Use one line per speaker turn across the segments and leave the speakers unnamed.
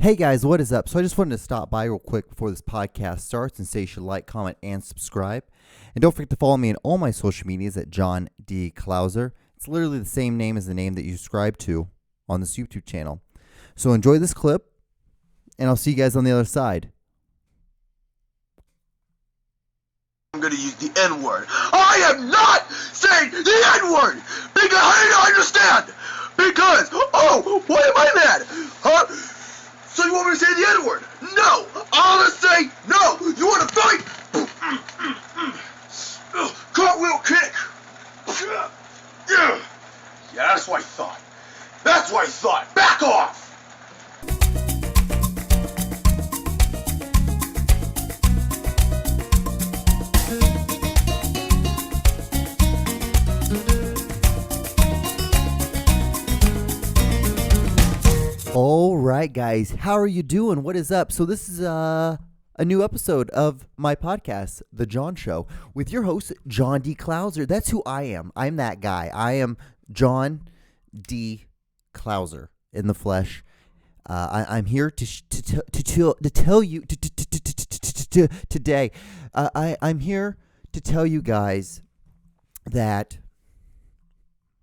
Hey guys, what is up? So I just wanted to stop by real quick before this podcast starts and say you should like, comment, and subscribe. And don't forget to follow me on all my social medias at John D. Klauser. It's literally the same name as the name that you subscribe to on this YouTube channel. So enjoy this clip, and I'll see you guys on the other side.
I'm going to use the N-word. I am not saying the N-word because I didn't understand. Because, why am I mad? Huh? So you want me to say the N-word? No. I'm going to say no. You want to fight? Cartwheel kick. Yeah, that's what I thought. That's what I thought. Back off.
All right, guys, how are you doing? What is up? So this is a new episode of my podcast, The John Show, with your host, John D. Klauser. That's who I am. I'm that guy. I am John D. Klauser in the flesh. I'm here to tell you today. I'm here to tell you guys that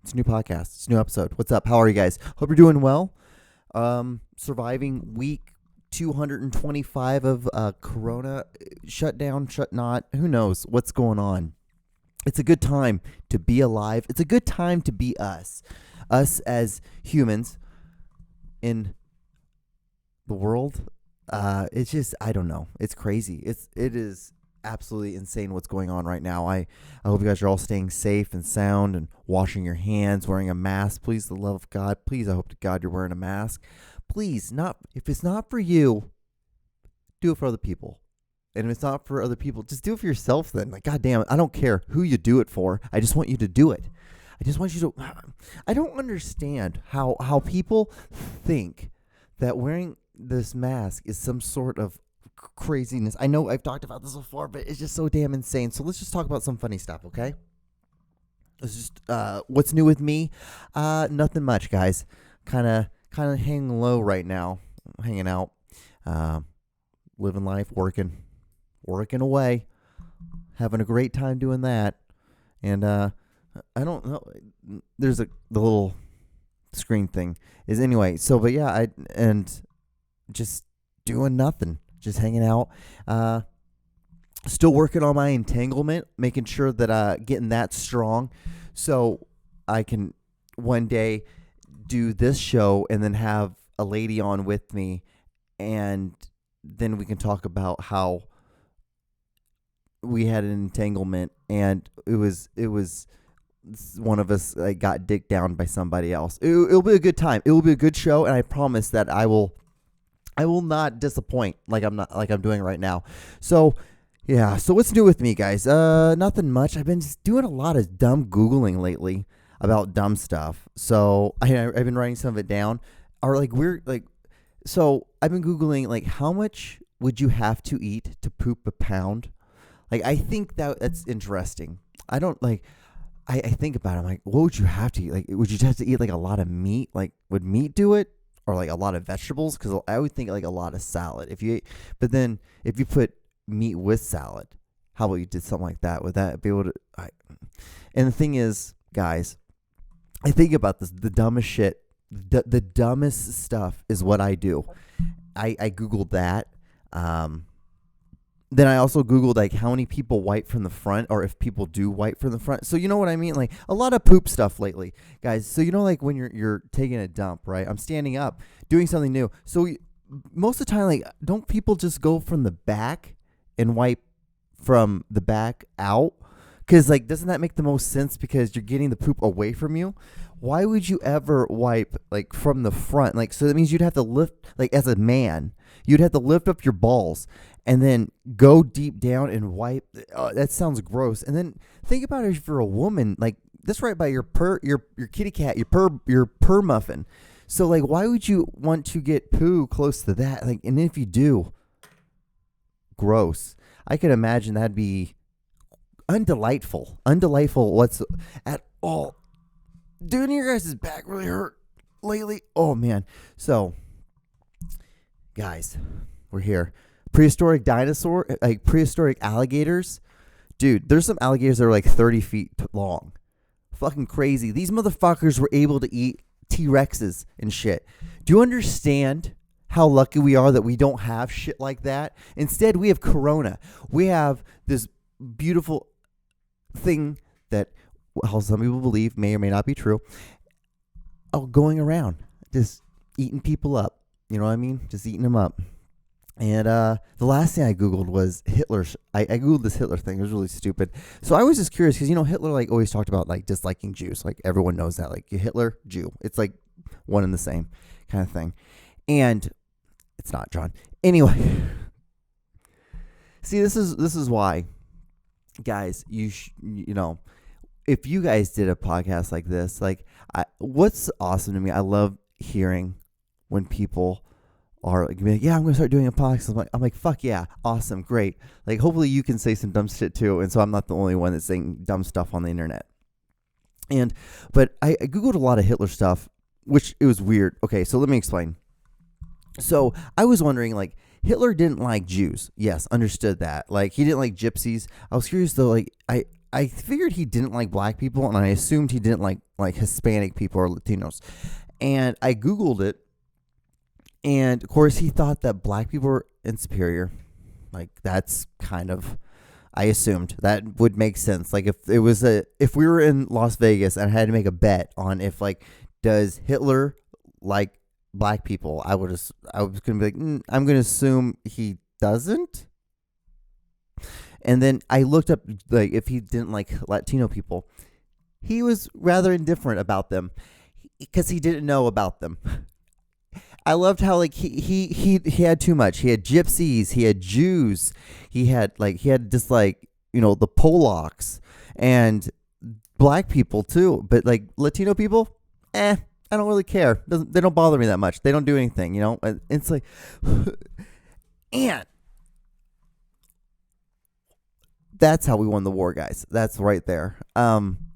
it's a new podcast. It's a new episode. What's up? How are you guys? Hope you're doing well. Surviving week 225 of Corona, shut down, shut not. Who knows what's going on? It's a good time to be alive. It's a good time to be us as humans in the world. It's just, I don't know. It's crazy. It is absolutely insane what's going on right now. I hope you guys are all staying safe and sound and washing your hands, wearing a mask. Please, the love of God, please, I hope to God you're wearing a mask. Please, if it's not for you, do it for other people. And if it's not for other people, just do it for yourself then. Like, God damn it, I don't care who you do it for. I just want you to do it. I just want you to, I don't understand how people think that wearing this mask is some sort of craziness. I know I've talked about this before, but it's just so damn insane. So let's just talk about some funny stuff, okay? It's just what's new with me? Nothing much, guys. Kind of hanging low right now. Hanging out, living life, working away, having a great time doing that. And I don't know. There's the little screen thing is anyway. So, but yeah, and just doing nothing. Just hanging out. Still working on my entanglement, making sure that getting that strong so I can one day do this show and then have a lady on with me, and then we can talk about how we had an entanglement and it was one of us got dicked down by somebody else. It'll be a good time. It will be a good show, and I promise that I will not disappoint like I'm doing right now. So, yeah. So what's new with me, guys? Nothing much. I've been just doing a lot of dumb Googling lately about dumb stuff. So I've been writing some of it down. So I've been Googling how much would you have to eat to poop a pound? I think that's interesting. I don't I think about it. I'm like, what would you have to eat? Would you have to eat a lot of meat? Would meat do it? Or a lot of vegetables, because I would think a lot of salad. But then if you put meat with salad, how about you did something like that? Would that be able to? And the thing is, guys, I think about this. The dumbest shit, the dumbest stuff is what I do. I Googled that. Then I also Googled how many people wipe from the front, or if people do wipe from the front. So you know what I mean? A lot of poop stuff lately, guys. So you know when you're taking a dump, right? I'm standing up, doing something new. So most of the time, don't people just go from the back and wipe from the back out? Because doesn't that make the most sense? Because you're getting the poop away from you. Why would you ever wipe from the front? So that means you'd have to lift, as a man, you'd have to lift up your balls and then go deep down and wipe. That sounds gross. And then think about it if you're a woman, that's right by your kitty cat, your purr muffin. So why would you want to get poo close to that? And if you do, gross. I could imagine that'd be undelightful what's at all. Dude, your guys' back really hurt lately. Oh man. So Guys, we're here. Prehistoric dinosaur, like prehistoric alligators. Dude, there's some alligators that are like 30 feet long. Fucking crazy. These motherfuckers were able to eat T-Rexes and shit. Do you understand how lucky we are that we don't have shit like that? Instead, we have Corona. We have this beautiful thing that, well, some people believe may or may not be true, going around, just eating people up. You know what I mean? Just eating them up. And the last thing I Googled was Hitler. I Googled this Hitler thing. It was really stupid. So I was just curious because, Hitler like always talked about like disliking Jews. Like everyone knows that. Like Hitler, Jew. It's like one and the same kind of thing. And it's not, John. Anyway. See, this is why, guys, if you guys did a podcast like this, like what's awesome to me, I love hearing when people are like, yeah, I'm going to start doing a podcast. I'm like, fuck yeah, awesome, great. Like, hopefully you can say some dumb shit too, and so I'm not the only one that's saying dumb stuff on the internet. But I Googled a lot of Hitler stuff, which it was weird. Okay, so let me explain. So I was wondering, like, Hitler didn't like Jews. Yes, understood that. Like, he didn't like gypsies. I was curious though, like, I figured he didn't like black people, and I assumed he didn't like Hispanic people or Latinos. And I Googled it. And, of course, he thought that black people were inferior. Like, that's kind of, I assumed. That would make sense. Like, if we were in Las Vegas and I had to make a bet on if, like, does Hitler like black people, I was going to be like, I'm going to assume he doesn't. And then I looked up, like, if he didn't like Latino people. He was rather indifferent about them because he didn't know about them. I loved how like he had too much. He had gypsies, he had Jews, he had just like, the Polacks and black people too. But like Latino people, I don't really care. They don't bother me that much. They don't do anything, It's like, and that's how we won the war, guys. That's right there.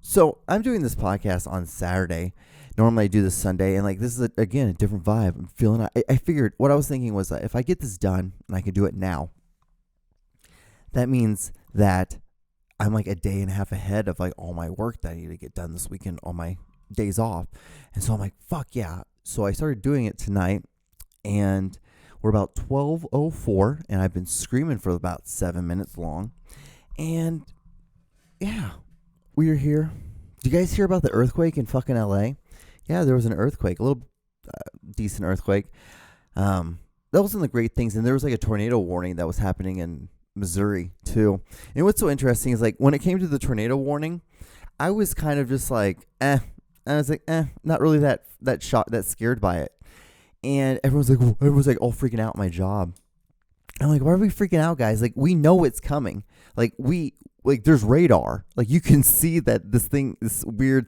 So I'm doing this podcast on Saturday. Normally I do this Sunday, and like this is again a different vibe. I'm feeling. I figured what I was thinking was that if I get this done and I can do it now, that means that I'm like a day and a half ahead of like all my work that I need to get done this weekend on my days off. And so I'm like, fuck yeah. So I started doing it tonight, and we're about 12:04, and I've been screaming for about 7 minutes long, and yeah, we are here. Did you guys hear about the earthquake in fucking LA? Yeah, there was an earthquake, a little decent earthquake. That wasn't the great things. And there was like a tornado warning that was happening in Missouri too. And what's so interesting is like when it came to the tornado warning, I was kind of just like, And I was like, not really that scared by it. And everyone's like all freaking out at my job. I'm like, why are we freaking out, guys? Like, we know it's coming. Like, there's radar. Like, you can see that this weird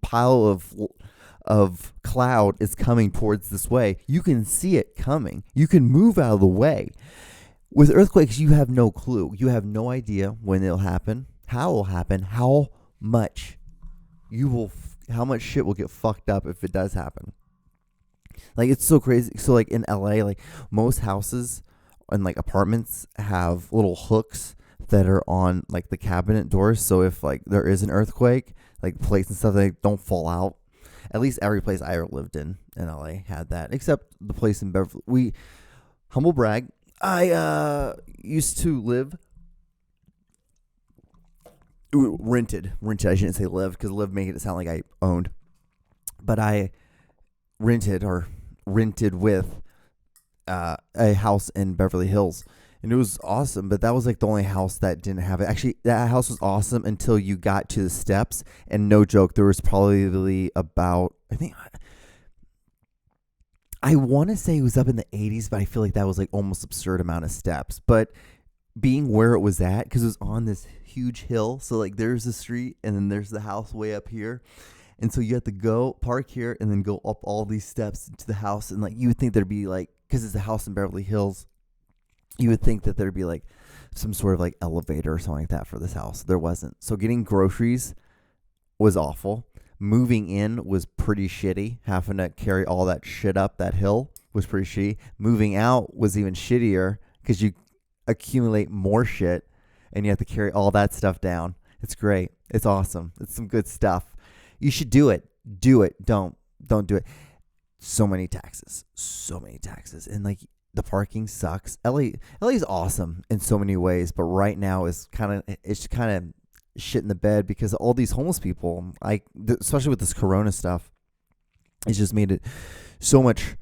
pile of cloud is coming towards this way. You can see it coming. You can move out of the way. With earthquakes, you have no clue. You have no idea when it'll happen, how it'll happen, how much shit will get fucked up if it does happen. Like, it's so crazy. So, like, in LA, like, most houses and, like, apartments have little hooks that are on, like, the cabinet doors. So if, like, there is an earthquake, like, plates and stuff, they don't fall out. At least every place I ever lived in LA had that, except the place in Beverly. Humble brag, I used to live rented. I shouldn't say live because live made it sound like I owned, but I rented with a house in Beverly Hills, and it was awesome. But that was like the only house that didn't have it. Actually, that house was awesome until you got to the steps, and no joke, there was probably about, I want to say it was up in the 80s, but I feel like that was like almost absurd amount of steps. But being where it was at, because it was on this huge hill, so like there's the street and then there's the house way up here, and so you have to go park here and then go up all these steps to the house. And like you would think there'd be like, because it's a house in Beverly Hills, you would think that there'd be like some sort of like elevator or something like that for this house. There wasn't. So getting groceries was awful. Moving in was pretty shitty, having to carry all that shit up that hill. was pretty shitty. Moving out was even shittier because you accumulate more shit and you have to carry all that stuff down. It's great. It's awesome. It's some good stuff. You should do it. Do it. Don't do it. So many taxes. And like the parking sucks. LA is awesome in so many ways, but right now it's kind of shit in the bed because all these homeless people, especially with this corona stuff, it's just made it so much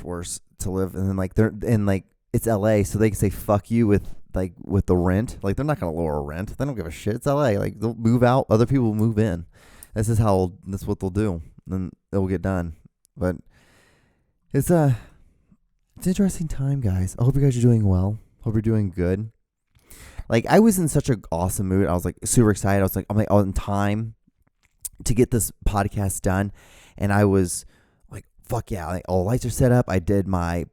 worse to live. And then it's LA, so they can say fuck you with the rent. Like they're not gonna lower rent. They don't give a shit. It's LA. Like they'll move out, other people will move in. That's what they'll do. Then it will get done. But it's an interesting time, guys. I hope you guys are doing well. Hope you're doing good. Like I was in such an awesome mood. I was like super excited. I was like, I'm like on time to get this podcast done, and I was like, fuck yeah! Like all the lights are set up. I did my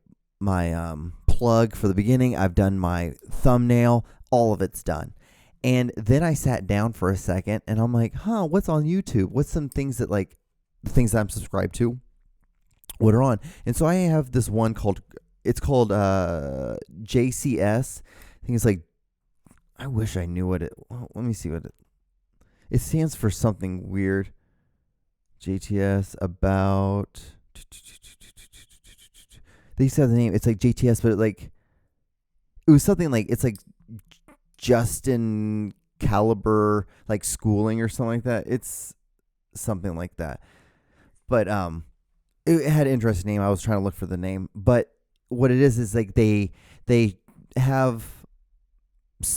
plug for the beginning. I've done my thumbnail. All of it's done. And then I sat down for a second, and I'm like, what's on YouTube? What's some things that the things that I'm subscribed to? What are on? And so I have this one called JCS. I think it's like, I wish I knew what let me see what it stands for, something weird. JTS about, they used to have the name. It's like JTS, but it was something like, it's like Justin Caliber, like schooling or something like that. It's something like that. But it had an interesting name. I was trying to look for the name, but what it is like they have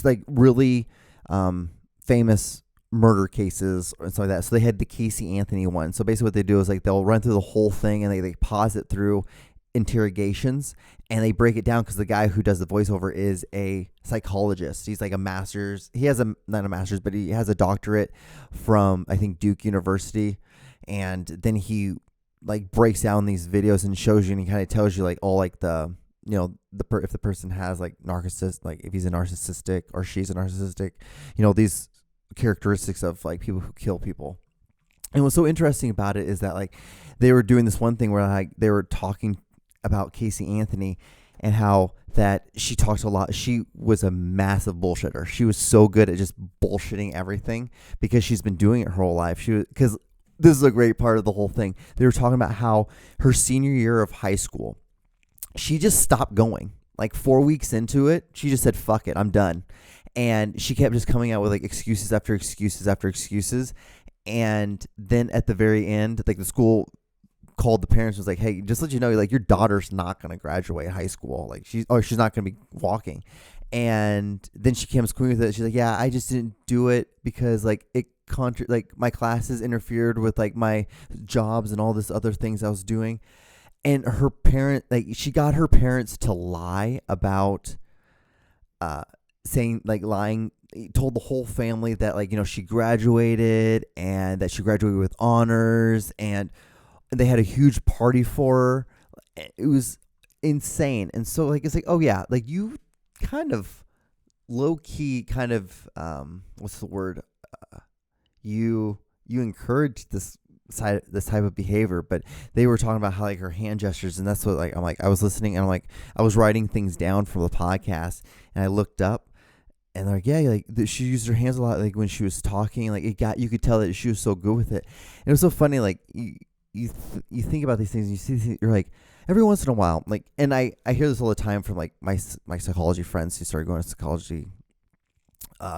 like really famous murder cases and stuff like that. So they had the Casey Anthony one. So basically what they do is like they'll run through the whole thing and they pause it through interrogations and they break it down because the guy who does the voiceover is a psychologist. He's like a master's. He has not a master's, but he has a doctorate from I think Duke University. And then he like breaks down these videos and shows you, and he kind of tells you like all like the, you know, if the person has like narcissist, like if he's a narcissistic or she's a narcissistic, you know, these characteristics of like people who kill people. And what's so interesting about it is that like they were doing this one thing where like they were talking about Casey Anthony and how that she talked a lot. She was a massive bullshitter. She was so good at just bullshitting everything because she's been doing it her whole life. Because this is a great part of the whole thing. They were talking about how her senior year of high school, she just stopped going. Like 4 weeks into it, she just said, fuck it, I'm done. And she kept just coming out with like excuses after excuses after excuses. And then at the very end, like the school called the parents and was like, hey, just let you know, like your daughter's not going to graduate high school. Like she's not going to be walking. And then she comes clean with it. She's like, yeah, I just didn't do it because like it like my classes interfered with like my jobs and all this other things I was doing. And her parent, like she got her parents to lie about saying like lying, told the whole family that like, you know, she graduated and that she graduated with honors, and they had a huge party for her. It was insane. And so like it's like, oh yeah, like you kind of low key kind of what's the word, you encourage this type of behavior. But they were talking about how like her hand gestures, and that's what like I'm like I was listening and I'm like I was writing things down from the podcast, and I looked up and they're like, yeah, like she used her hands a lot like when she was talking, like you could tell that she was so good with it. And it was so funny, like you think about these things and you see, you're like, every once in a while, like, and I hear this all the time from like my psychology friends who started going to psychology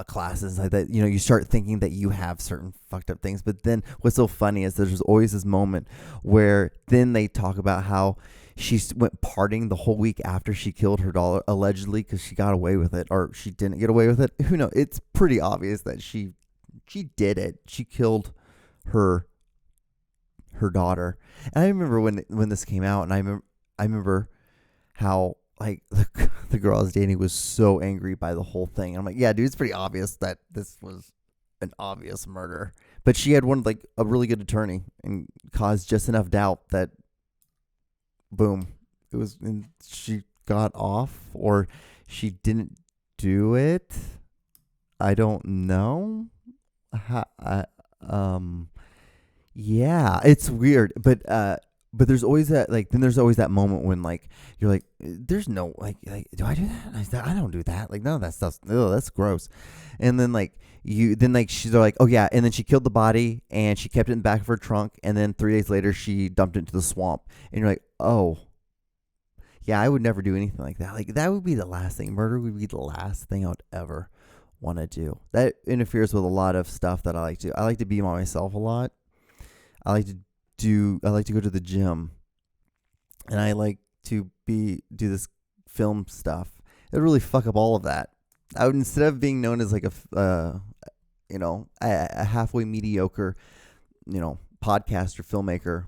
classes like that. You know, you start thinking that you have certain fucked up things, but then what's so funny is there's always this moment where then they talk about how she went partying the whole week after she killed her daughter, allegedly, because she got away with it, or she didn't get away with it. Who knows? It's pretty obvious that she did it. She killed her daughter. And I remember when this came out, and I remember how like the girl I was dating was so angry by the whole thing. And I'm like, yeah, dude, it's pretty obvious that this was an obvious murder. But she had one like a really good attorney and caused just enough doubt that boom, it was, and she got off, or she didn't do it. I don't know. Yeah, it's weird, but but there's always that then there's always that moment when you're like, there's no do I do that? I don't do that. Like, none of that stuff. Oh, that's gross. And then she's like, oh yeah, and then she killed the body and she kept it in the back of her trunk, and then 3 days later she dumped it into the swamp, and you're like, oh yeah, I would never do anything like that. Like, that would be the last thing. Murder would be the last thing I would ever want to do. That interferes with a lot of stuff that I like to do. I like to be by myself a lot. I like to go to the gym, and I like to do this film stuff. It would really fuck up all of that. I would, instead of being known as like a halfway mediocre, podcaster, filmmaker,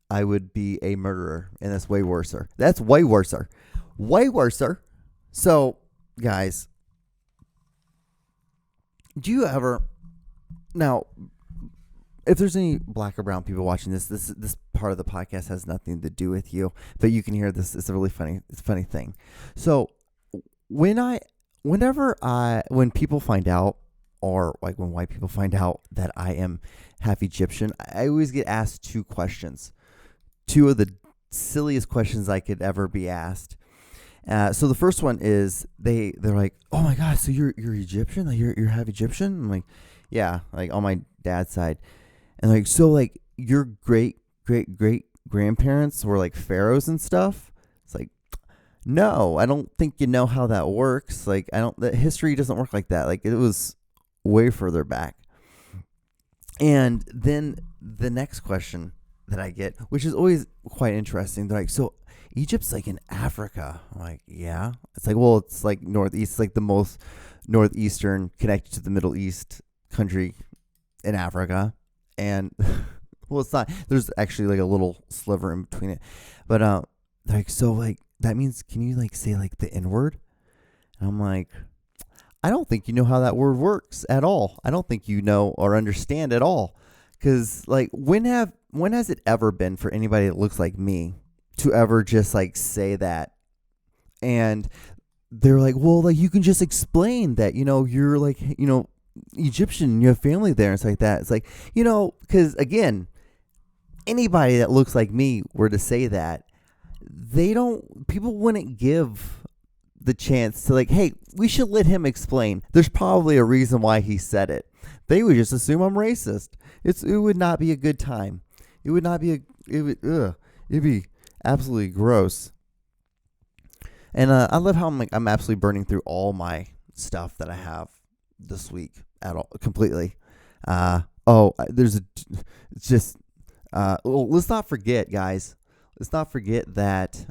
I would be a murderer, and that's way worser. That's way worser. Way worser. So, guys, do you ever... Now, if there's any black or brown people watching this part of the podcast has nothing to do with you, but you can hear this. It's a really funny thing. So, when people find out, or like when white people find out that I am half Egyptian, I always get asked two questions. Two of the silliest questions I could ever be asked. So the first one is they're like, "Oh my God, so you're Egyptian? Like you're half Egyptian?" I'm like, "Yeah, like on my dad's side." And like, so like your great grandparents were like pharaohs and stuff? It's like, no, I don't think you know how that works. Like, that history doesn't work like that. Like, it was way further back. And then the next question that I get, which is always quite interesting, they're like, so Egypt's like in Africa. I'm like, yeah. It's like, well, it's like northeast, like the most northeastern connected to the Middle East country in Africa. And well, it's not, there's actually like a little sliver in between it. But they're like, so like that means, can you like say like the N-word? And I'm like, I don't think you know how that word works at all. I don't think you know or understand at all. Because like, when has it ever been for anybody that looks like me to ever just like say that? And they're like, well, like you can just explain that, you're like, Egyptian, you have family there, and it's like that. It's like, because again, anybody that looks like me were to say that, people wouldn't give the chance to like, hey, we should let him explain. There's probably a reason why he said it. They would just assume I'm racist. It would not be a good time. It would not be it'd be absolutely gross. And I love how I'm absolutely burning through all my stuff that I have this week at all completely. Let's not forget, guys. Let's not forget that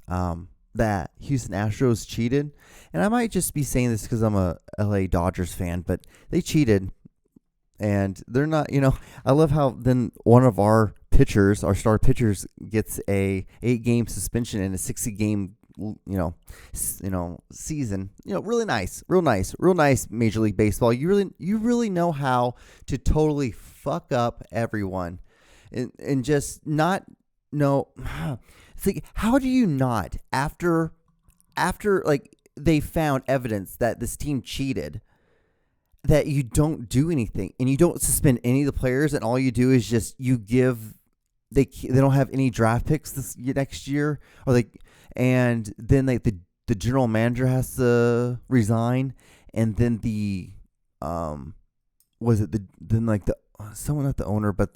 that Houston Astros cheated, and I might just be saying this because I'm a LA Dodgers fan, but they cheated, and they're not. I love how then one of our star pitchers, gets a 8-game suspension and a 60-game season. Really nice, real nice Major League Baseball. You really know how to totally fuck up everyone, and just not know. It's like, how do you not, after like they found evidence that this team cheated, that you don't do anything and you don't suspend any of the players, and all you do is just they don't have any draft picks next year, or and then like the general manager has to resign, and then someone, not the owner, but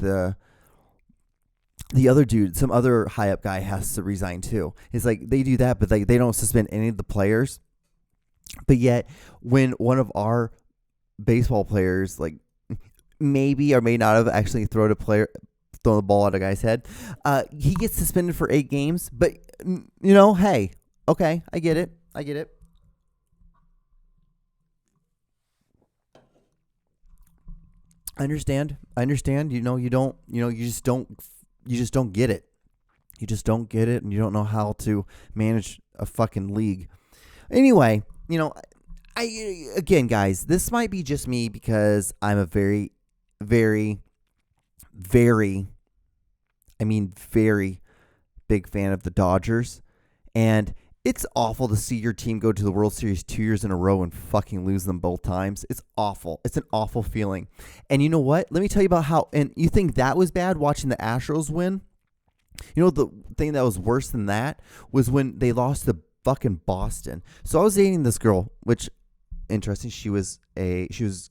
the other dude, some other high up guy, has to resign too. It's like they do that, but like they don't suspend any of the players. But yet, when one of our baseball players, like maybe or may not have actually thrown the ball at a guy's head, he gets suspended for 8 games. But hey, okay, I get it. I understand. You just don't get it. You just don't get it, and you don't know how to manage a fucking league. Anyway, again, guys, this might be just me because I'm a very, very, very, very big fan of the Dodgers, and it's awful to see your team go to the World Series 2 years in a row and fucking lose them both times. It's awful. It's an awful feeling. And you know what? Let me tell you about how, and you think that was bad, watching the Astros win? You know, the thing that was worse than that was when they lost to fucking Boston. So I was dating this girl, which interesting. She was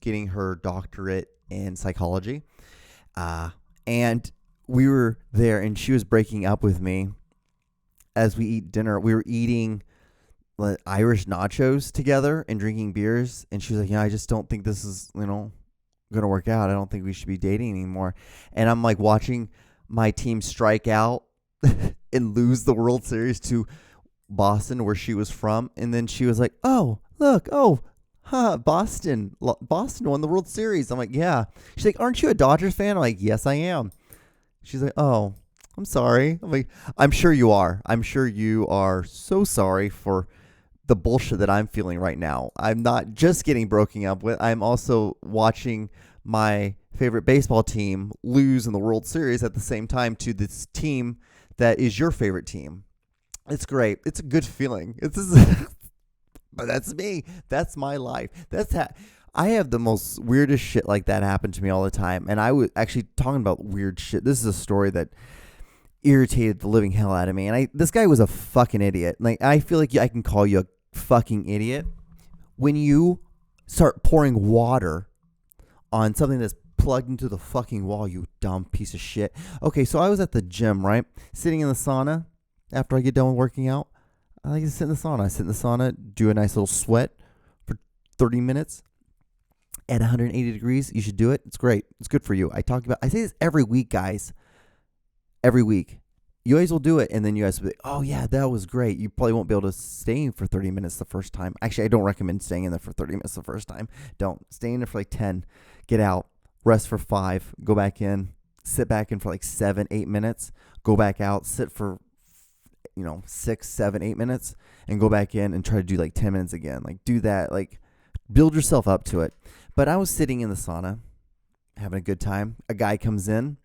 getting her doctorate in psychology, and we were there, and she was breaking up with me as we eat dinner. We were eating like Irish nachos together and drinking beers, and she was like, "Yeah, I just don't think this is gonna work out. I don't think we should be dating anymore." And I'm like watching my team strike out and lose the World Series to Boston, where she was from, and then she was like, "Oh, look, Boston won the World Series." I'm like, "Yeah." She's like, "Aren't you a Dodgers fan?" I'm like, "Yes, I am." She's like, "Oh, I'm sorry." I'm like, "I'm sure you are. I'm sure you are so sorry for the bullshit that I'm feeling right now. I'm not just getting broken up with. I'm also watching my favorite baseball team lose in the World Series at the same time to this team that is your favorite team. It's great. It's a good feeling. But that's me. That's my life. I have the most weirdest shit like that happen to me all the time. And I was actually talking about weird shit. This is a story that irritated the living hell out of me. And this guy was a fucking idiot. Like, I feel like I can call you a fucking idiot when you start pouring water on something that's plugged into the fucking wall, you dumb piece of shit. Okay, so I was at the gym, right? Sitting in the sauna after I get done with working out. I like to sit in the sauna. I sit in the sauna, do a nice little sweat for 30 minutes at 180 degrees. You should do it. It's great. It's good for you. I say this every week, guys. Every week. You guys will do it, and then you guys will be like, "Oh, yeah, that was great." You probably won't be able to stay in for 30 minutes the first time. Actually, I don't recommend staying in there for 30 minutes the first time. Don't. Stay in there for like 10. Get out. Rest for 5. Go back in. Sit back in for like 7, 8 minutes. Go back out. Sit for 6, 7, 8 minutes, and go back in and try to do like 10 minutes again. Like, do that. Like, build yourself up to it. But I was sitting in the sauna, having a good time. A guy comes in,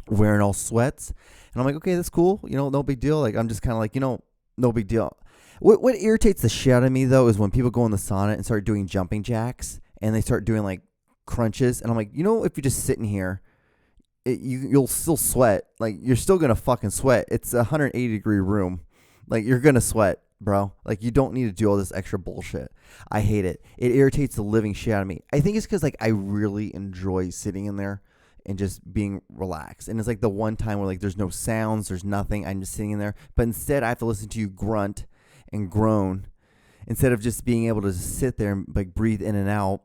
wearing all sweats, and I'm like, okay, that's cool. No big deal. Like, I'm just kind of like, no big deal. What irritates the shit out of me, though, is when people go in the sauna and start doing jumping jacks, and they start doing like crunches, and I'm like, if you're just sitting here, you'll still sweat. Like, you're still gonna fucking sweat. It's a 180-degree room. Like, you're gonna sweat, bro. Like, you don't need to do all this extra bullshit. I hate it. It irritates the living shit out of me. I think it's because, like, I really enjoy sitting in there and just being relaxed. And it's like the one time where, like, there's no sounds, there's nothing. I'm just sitting in there. But instead, I have to listen to you grunt and groan instead of just being able to just sit there and, like, breathe in and out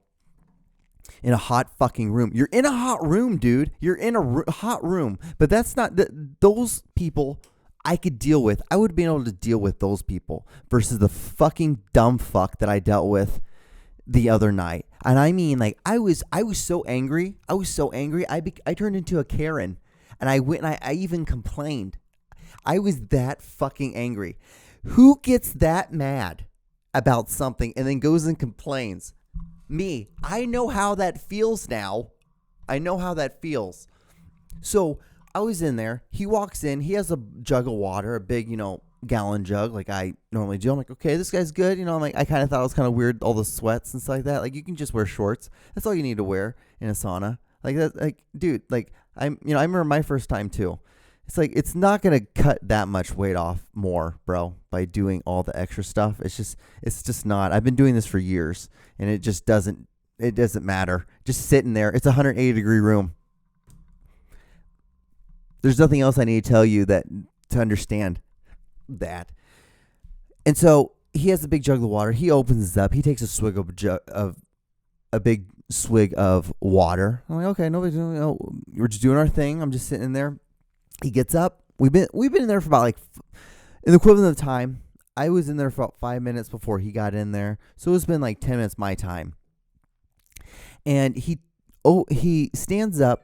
in a hot fucking room. You're in a hot room, dude. You're in a hot room. But that's not those people I could deal with. I would have been able to deal with those people versus the fucking dumb fuck that I dealt with the other night. And I mean, like, I was so angry. I turned into a Karen, and I went and I even complained. I was that fucking angry. Who gets that mad about something and then goes and complains? Me. I know how that feels now. I know how that feels. So I was in there. He walks in. He has a jug of water, a big, gallon jug like I normally do. I'm like, okay, this guy's good. I'm like, I kind of thought it was kind of weird, all the sweats and stuff like that. Like, you can just wear shorts. That's all you need to wear in a sauna. Like, that, like, dude, like, I remember my first time too. It's like, it's not going to cut that much weight off more, bro, by doing all the extra stuff. It's just not. I've been doing this for years, and it doesn't matter. Just sitting there. It's a 180-degree room. There's nothing else I need to tell you to understand that. And so he has a big jug of water. He opens it up. He takes a swig of a big swig of water. I'm like, okay, nobody, we're just doing our thing. I'm just sitting in there. He gets up. We've been in there for about like in the equivalent of time. I was in there for about 5 minutes before he got in there, so it's been like 10 minutes my time. And he stands up,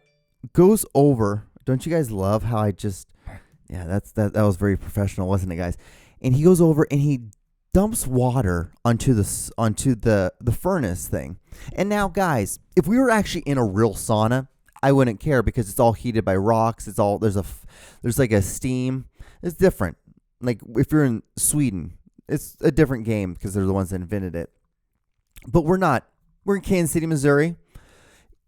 goes over. Don't you guys love how I just? Yeah, that was very professional, wasn't it, guys? And he goes over and he dumps water onto the furnace thing. And now, guys, if we were actually in a real sauna, I wouldn't care because it's all heated by rocks. It's all there's like a steam. It's different. Like, if you're in Sweden, it's a different game because they're the ones that invented it. But we're not. We're in Kansas City, Missouri.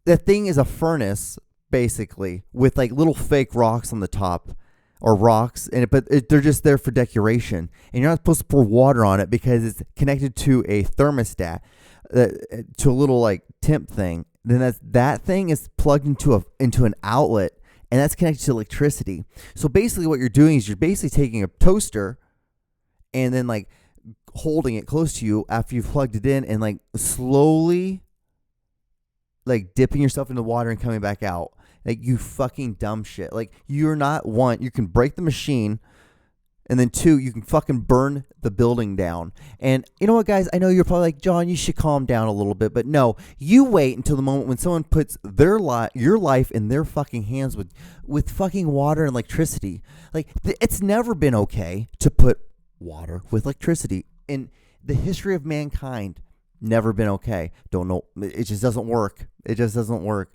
That thing is a furnace, basically, with like little fake rocks on the top. or rocks, they're just there for decoration. And you're not supposed to pour water on it because it's connected to a thermostat, to a little like temp thing. Then that thing is plugged into an outlet, and that's connected to electricity. So basically, what you're doing is you're basically taking a toaster, and then like holding it close to you after you've plugged it in, and like slowly like dipping yourself into the water and coming back out. Like, you fucking dumb shit. Like, you're not one, you can break the machine, and then two, you can fucking burn the building down. And you know what, guys? I know you're probably like, John, you should calm down a little bit. But no, you wait until the moment when someone puts your life in their fucking hands with fucking water and electricity. Like, it's never been okay to put water with electricity. In the history of mankind, never been okay. Don't know. It just doesn't work. It just doesn't work.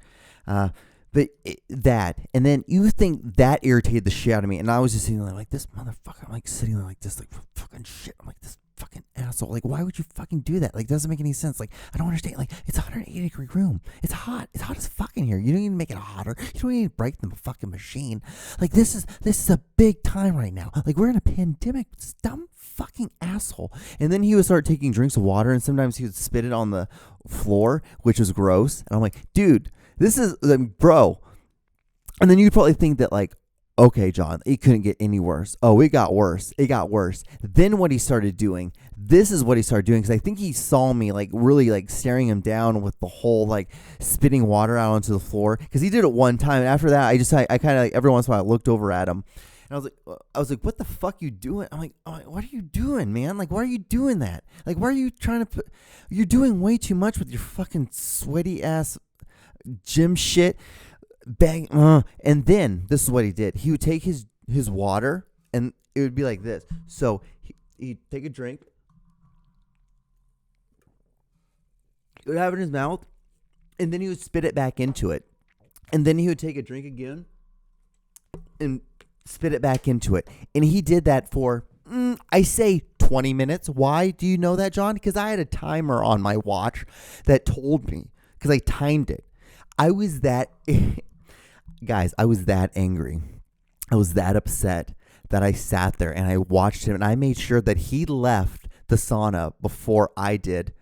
That, and then you think that irritated the shit out of me, and I was just sitting there like, this motherfucker. I'm like sitting there like this, like fucking shit. I'm like, this fucking asshole. Like, why would you fucking do that? Like, it doesn't make any sense. Like, I don't understand. Like, it's a 180-degree room. It's hot. It's hot as fucking here. You don't even make it hotter. You don't even break the fucking machine. Like, this is a big time right now. Like, we're in a pandemic. This dumb fucking asshole. And then he would start taking drinks of water, and sometimes he would spit it on the floor, which was gross. And I'm like, dude, this is, bro. And then you'd probably think that, like, okay, John, it couldn't get any worse. Oh, it got worse. It got worse. Then what he started doing, this is what he started doing, because I think he saw me, like, really, like, staring him down with the whole, like, spitting water out onto the floor. Because he did it one time, and after that, I kind of, like, every once in a while, I looked over at him. And I was like, what the fuck you doing? I'm like, what are you doing, man? Like, why are you doing that? Like, why are you trying to you're doing way too much with your fucking sweaty ass gym shit. Bang. And then this is what he did. He would take his water, and it would be like this. So he'd take a drink. He would have it in his mouth, and then he would spit it back into it. And then he would take a drink again and spit it back into it. And he did that for, I say 20 minutes. Why do you know that, John? Because I had a timer on my watch that told me, because I timed it. I was that, guys, I was that angry. I was that upset that I sat there and I watched him, and I made sure that he left the sauna before I did.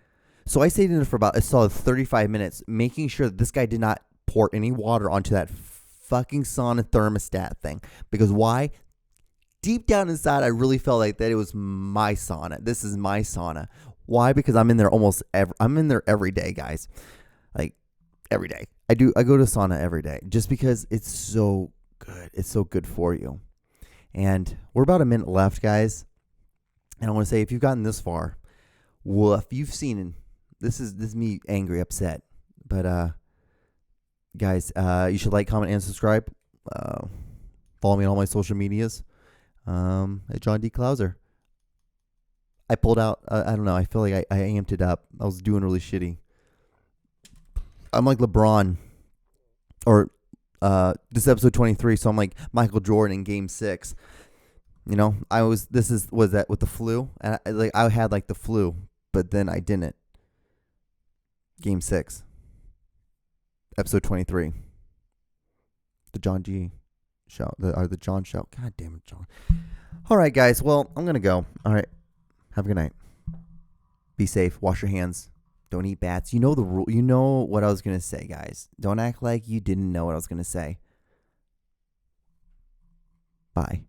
So I stayed in there for about a solid 35 minutes, making sure that this guy did not pour any water onto that fucking sauna thermostat thing. Because why? Deep down inside, I really felt like that it was my sauna. This is my sauna. Why? Because I'm in there I'm in there every day, guys. Like, every day. I go to sauna every day just because it's so good. It's so good for you. And we're about a minute left, guys. And I want to say, if you've gotten this far, woof, you've seen, this is me angry, upset. But guys, you should like, comment, and subscribe. Follow me on all my social medias. At John D. Clouser. I pulled out, I don't know, I feel like I amped it up. I was doing really shitty. I'm like LeBron, or this episode 23, so I'm like Michael Jordan in Game 6. You know, was that with the flu? And I had like the flu, but then I didn't. Game 6, episode 23. The John G show, the John show. God damn it, John. All right, guys. Well, I'm gonna go. All right. Have a good night. Be safe. Wash your hands. Don't eat bats. You know the rule. You know what I was going to say, guys. Don't act like you didn't know what I was going to say. Bye.